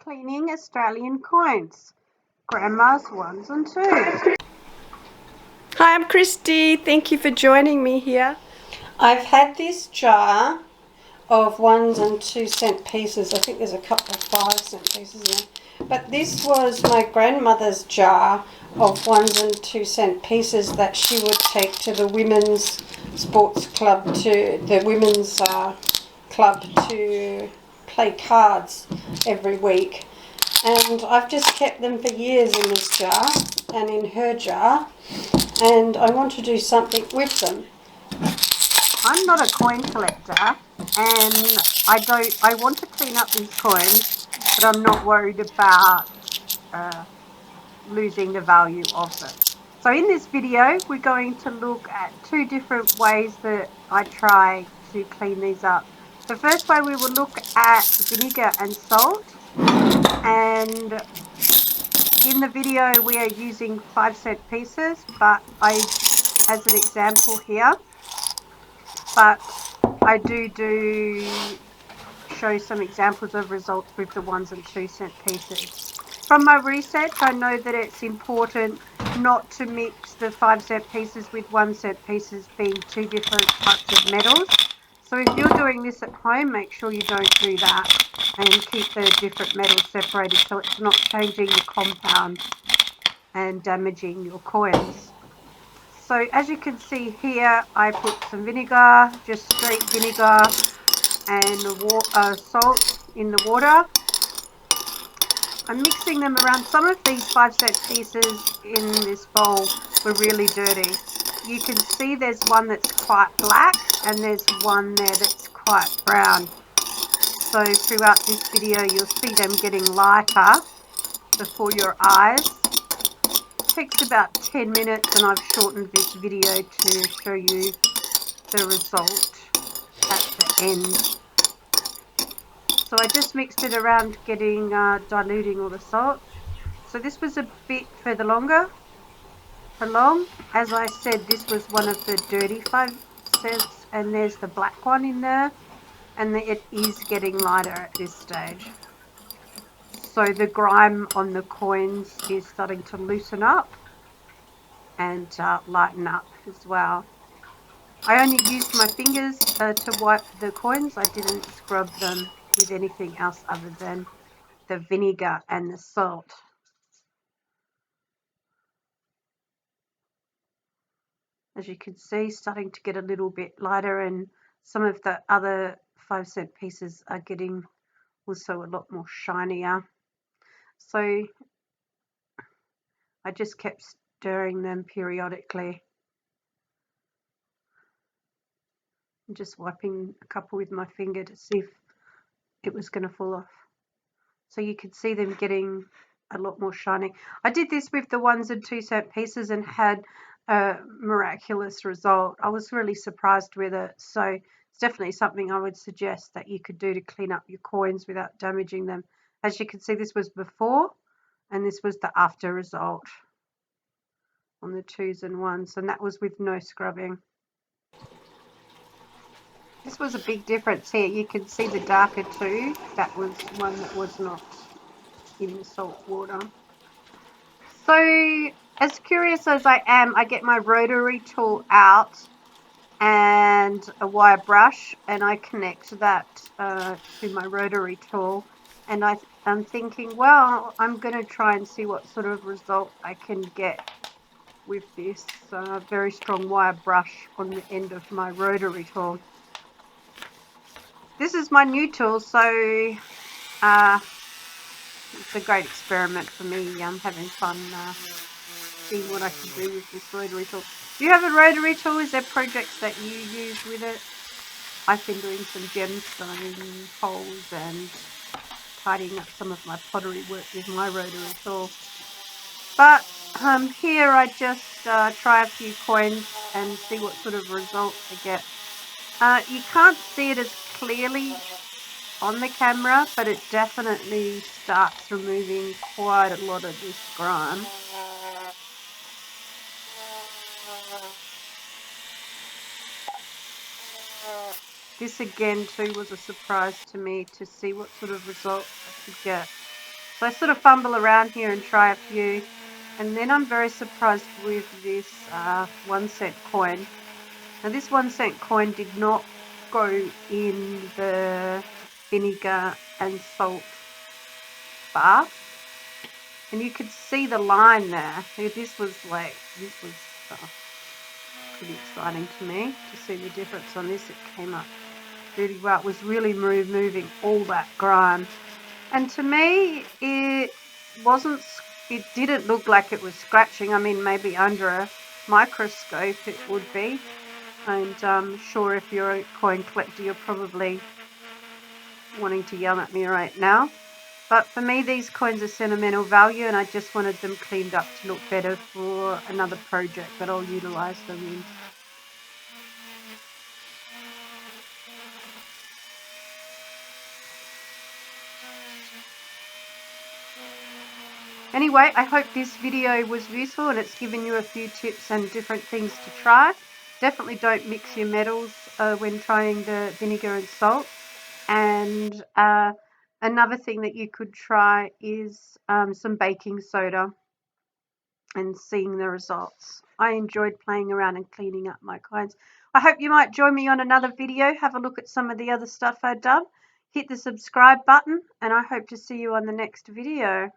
cleaning Australian coins, Grandma's ones and twos. Hi, I'm Kristie. Thank you for joining me here. I've had this jar of 1 and 2 cent pieces. I think there's a couple of 5 cent pieces in there. But this was my grandmother's jar of 1 and 2 cent pieces that she would take to the women's sports club, to the women's club to play cards every week. And I've just kept them for years in this jar and in her jar, and I want to do something with them. I'm not a coin collector, and I want to clean up these coins, but I'm not worried about losing the value of them. So in this video, we're going to look at 2 different ways that I try to clean these up. The first way, we will look at vinegar and salt, and in the video we are using 5 cent pieces, but as an example here, but I do show some examples of results with the 1 and 2 cent pieces. From my research, I know that it's important not to mix the 5 cent pieces with 1 cent pieces, being 2 different types of metals. So if you're doing this at home, make sure you don't do that and keep the different metals separated so it's not changing the compound and damaging your coins. So as you can see here, I put some vinegar, just straight vinegar, and salt in the water. I'm mixing them around. Some of these 5 cent pieces in this bowl were really dirty. You can see there's one that's quite black and there's one there that's quite brown. So throughout this video you'll see them getting lighter before your eyes. It takes about 10 minutes, and I've shortened this video to show you the result at the end. So I just mixed it around, diluting all the salt. So this was a bit further along. As I said, this was one of the dirty 5 cents, and there's the black one in there, and it is getting lighter at this stage. So the grime on the coins is starting to loosen up and lighten up as well. I only used my fingers to wipe the coins. I didn't scrub them with anything else other than the vinegar and the salt. As you can see, starting to get a little bit lighter, and some of the other 5 cent pieces are getting also a lot more shinier. So I just kept stirring them periodically. I'm just wiping a couple with my finger to see if it was going to fall off. So you can see them getting a lot more shiny. I did this with the 1 and 2 cent pieces and had a miraculous result. I was really surprised with it. So it's definitely something I would suggest that you could do to clean up your coins without damaging them. As you can see, this was before and this was the after result on the 2s and 1s, and that was with no scrubbing. This was a big difference here. You can see the darker 2. That was one that was not in the salt water. So as curious as I am, I get my rotary tool out and a wire brush, and I connect that to my rotary tool, and I'm thinking, well, I'm going to try and see what sort of result I can get with this very strong wire brush on the end of my rotary tool. This is my new tool, so it's a great experiment for me. I'm having fun seeing what I can do with this rotary tool. Do you have a rotary tool? Is there projects that you use with it? I've been doing some gemstone holes and tidying up some of my pottery work with my rotary tool. But here I just try a few coins and see what sort of results I get. You can't see it as clearly on the camera, but it definitely starts removing quite a lot of this grime. This again too was a surprise to me to see what sort of results I could get. So I sort of fumble around here and try a few, and then I'm very surprised with this 1-cent coin. Now this 1-cent coin did not go in the vinegar and salt bath, and you could see the line there. This was pretty exciting to me to see the difference on this. It came up really well. It was really moving all that grime, and to me it didn't look like it was scratching. I mean, maybe under a microscope it would be, and I'm sure if you're a coin collector you're probably wanting to yell at me right now. But for me, these coins are sentimental value, and I just wanted them cleaned up to look better for another project that I'll utilise them in. Anyway, I hope this video was useful and it's given you a few tips and different things to try. Definitely don't mix your metals when trying the vinegar and salt. And another thing that you could try is some baking soda and seeing the results. I enjoyed playing around and cleaning up my coins. I hope you might join me on another video, have a look at some of the other stuff I've done. Hit the subscribe button, and I hope to see you on the next video.